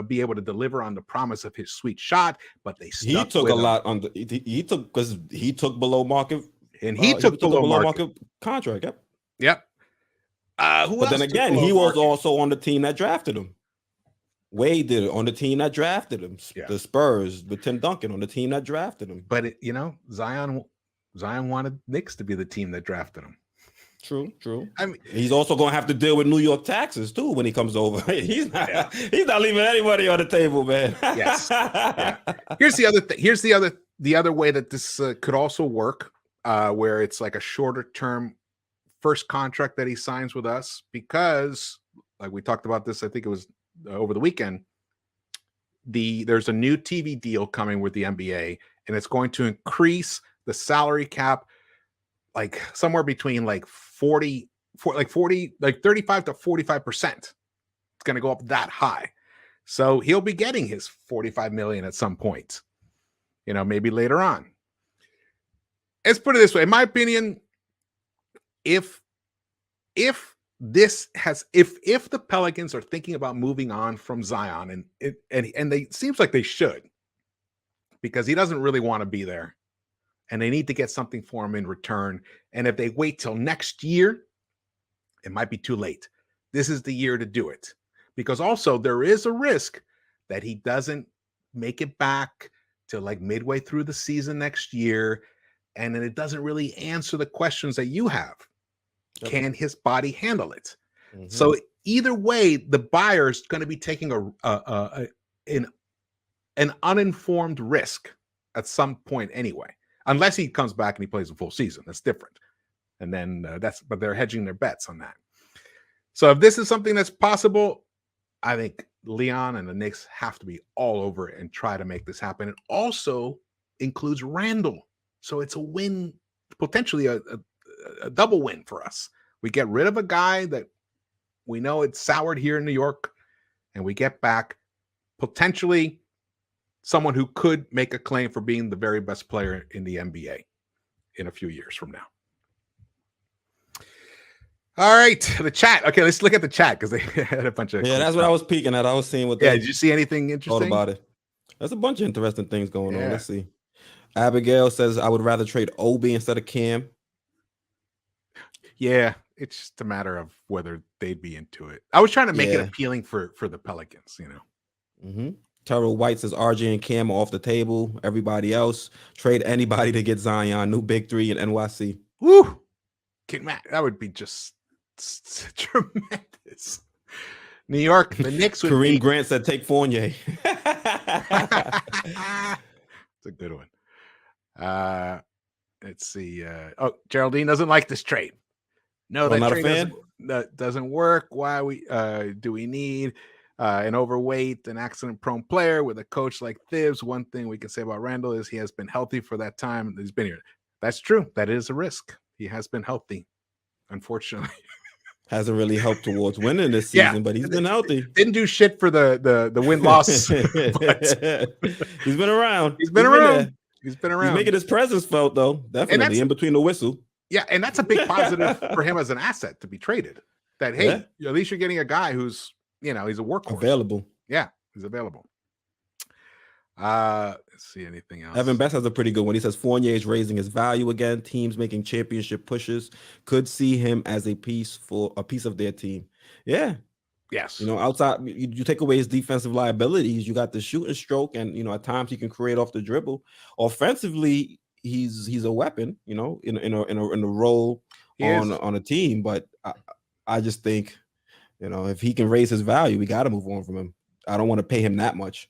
be able to deliver on the promise of his sweet shot. But he took a lot on he took because he took below market, and he took below market contract. Yep. But then again, he was also on the team that drafted him. Wade did it on the team that drafted him. Yeah. The Spurs with Tim Duncan on the team that drafted him. But Zion wanted Knicks to be the team that drafted him. True. I mean, he's also going to have to deal with New York taxes too when he comes over. He's not leaving anybody on the table, man. Yes. Yeah. Here's the other thing. Here's the other way that this could also work, where it's like a shorter term first contract that he signs with us, because like we talked about this, I think it was over the weekend. There's a new TV deal coming with the NBA, and it's going to increase the salary cap like somewhere between like 35 to 45%. It's going to go up that high. So he'll be getting his $45 million at some point, maybe later on. Let's put it this way. In my opinion, if the Pelicans are thinking about moving on from Zion, and they seems like they should, because he doesn't really want to be there, and they need to get something for him in return. And if they wait till next year, it might be too late. This is the year to do it, because also there is a risk that he doesn't make it back to like midway through the season next year, and then it doesn't really answer the questions that you have. Yep. Can his body handle it? Mm-hmm. So either way, the buyer is going to be taking an uninformed risk at some point anyway, unless he comes back and he plays a full season. That's different. And then but they're hedging their bets on that. So if this is something that's possible, I think Leon and the Knicks have to be all over it and try to make this happen. It also includes Randle. So it's a win, potentially a double win for us. We get rid of a guy that we know it's soured here in New York, and we get back potentially someone who could make a claim for being the very best player in the NBA in a few years from now. All right, the chat. Okay, let's look at the chat because they had a bunch of. Yeah, that's what I was peeking at. I was seeing what Yeah, they did you see anything thought interesting about it. There's a bunch of interesting things going on. Yeah. Let's see. Abigail says, I would rather trade Obi instead of Cam. Yeah, it's just a matter of whether they'd be into it. I was trying to make it Yeah. appealing for the Pelicans, you know. Terrell White says RJ and Cam are off the table. Everybody else, trade anybody to get Zion. New big three in NYC. Woo! That would be just tremendous. New York, the Knicks would Kareem Grant said take Fournier. It's a good one. Let's see. Geraldine doesn't like this trade. No, that trade doesn't work. Why do we need an overweight, an accident-prone player with a coach like Thibs? One thing we can say about Randle is he has been healthy for that time he's been here. That's true. That is a risk. He has been healthy, unfortunately. Hasn't really helped towards winning this season, but he's been healthy. Didn't do shit for the win-loss. He's been around. He's been around. He's making his presence felt, though. Definitely in between the whistle. Yeah, and that's a big positive for him as an asset to be traded. That, hey, at least you're getting a guy who's, he's a workhorse. Available. Yeah, he's available. Let's see anything else. Evan Best has a pretty good one. He says Fournier is raising his value again. Teams making championship pushes could see him as a piece of their team. Yeah. Yes. Outside, you take away his defensive liabilities. You got the shooting stroke, and at times he can create off the dribble. Offensively, he's a weapon. In a role on a team. But I just think, if he can raise his value, we got to move on from him. I don't want to pay him that much.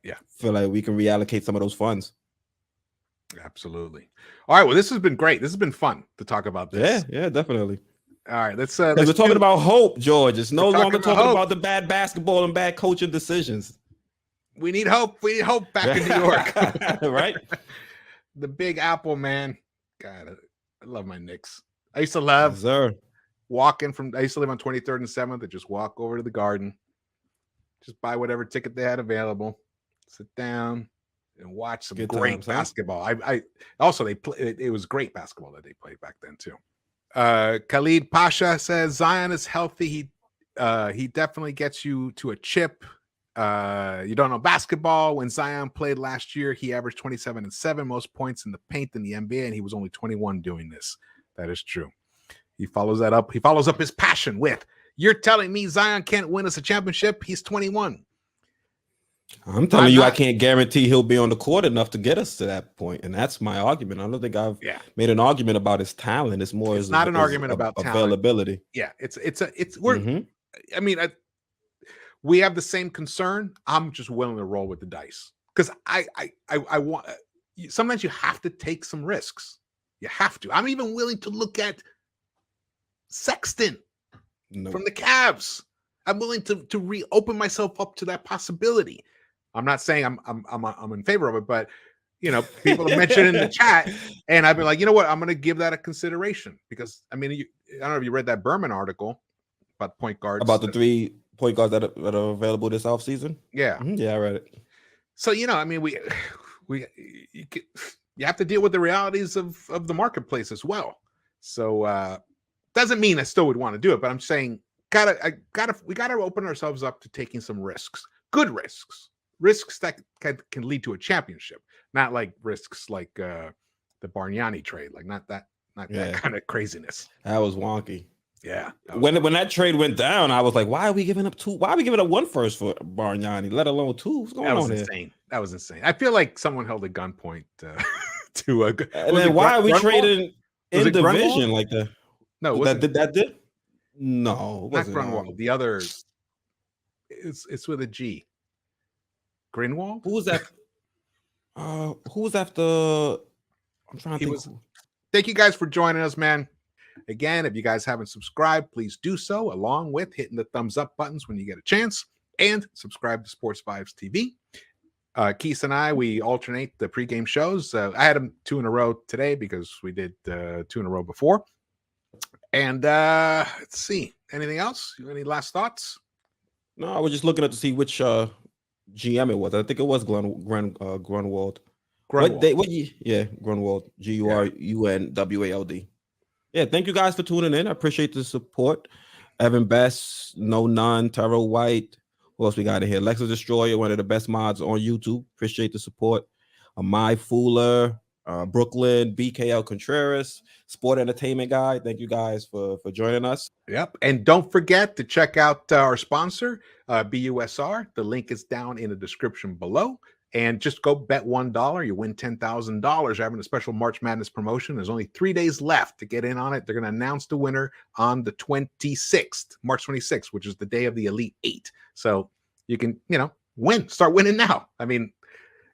Yeah. Feel like we can reallocate some of those funds. Absolutely. All right. Well, this has been great. This has been fun to talk about this. Yeah, definitely. All right. Let's we're talking about hope, George. It's no longer talking about the bad basketball and bad coaching decisions. We need hope. We need hope back in New York. Right? The Big Apple, man. God, I love my Knicks. I used to love walking I used to live on 23rd and 7th. I just walk over to the Garden. Just buy whatever ticket they had available, sit down and watch some great basketball. I also it was great basketball that they played back then too. Khalid Pasha says Zion is healthy. He definitely gets you to a chip. You don't know basketball. When Zion played last year, he averaged 27 and 7, most points in the paint in the NBA, and he was only 21 doing this. That is true. He follows that up. He follows up his passion with, you're telling me Zion can't win us a championship? He's 21. I'm telling you, I can't guarantee he'll be on the court enough to get us to that point. And that's my argument. I don't think I've made an argument about his talent. It's more it's not an argument about availability. Yeah, I mean, we have the same concern. I'm just willing to roll with the dice because I want. Sometimes you have to take some risks. You have to. I'm even willing to look at Sexton from the Cavs. I'm willing to reopen myself up to that possibility. I'm not saying I'm in favor of it, but people have mentioned in the chat, and I've been like, you know what, I'm going to give that a consideration because I mean, I don't know if you read that Berman article about point guards, about the 3 point guards that are available this offseason. Yeah, yeah, I read it. So I mean, you have to deal with the realities of the marketplace as well. So doesn't mean I still would want to do it, but I'm saying we gotta open ourselves up to taking some risks, good risks that can lead to a championship, not like risks like the Bargnani trade, like not that kind of craziness. That was wonky. Yeah. When that trade went down, I was like, why are we giving up 2? Why are we giving up 1 first for Bargnani, let alone 2? What's going on insane. That was insane. I feel like someone held a gunpoint to a. And then why are we trading in division like that? No, that did. No, not Grunwald. The other, it's with a G. Greenwald. Who was that? Who was after? I'm trying to think. Thank you guys for joining us, man. Again, if you guys haven't subscribed, please do so, along with hitting the thumbs up buttons when you get a chance, and subscribe to Sports Vibes TV. Quis and I, we alternate the pregame shows. I had them 2 in a row today because we did 2 in a row before. And let's see. Anything else? Any last thoughts? No, I was just looking up to see which GM it was. I think it was Grunwald. Grunwald. Grunwald. G-U-R-U-N-W-A-L-D. Yeah, thank you guys for tuning in. I appreciate the support. Evan Best, No None, Taro White. Who else we got in here? Lexa Destroyer, one of the best mods on YouTube. Appreciate the support. Amai Fuller, Brooklyn, BKL Contreras, Sport Entertainment Guy. Thank you guys for joining us. Yep. And don't forget to check out our sponsor, BUSR. The link is down in the description below. And just go bet $1. You win $10,000. Having a special March Madness promotion. There's only 3 days left to get in on it. They're going to announce the winner on the 26th, March 26th, which is the day of the Elite Eight. So you can, win. Start winning now. I mean,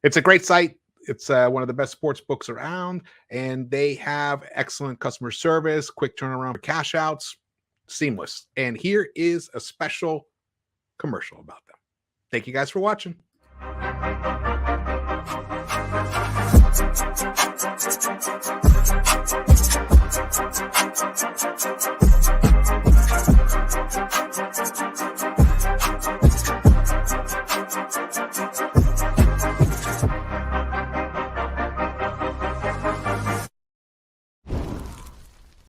it's a great site. It's one of the best sports books around. And they have excellent customer service, quick turnaround for cash outs, seamless. And here is a special commercial about them. Thank you guys for watching.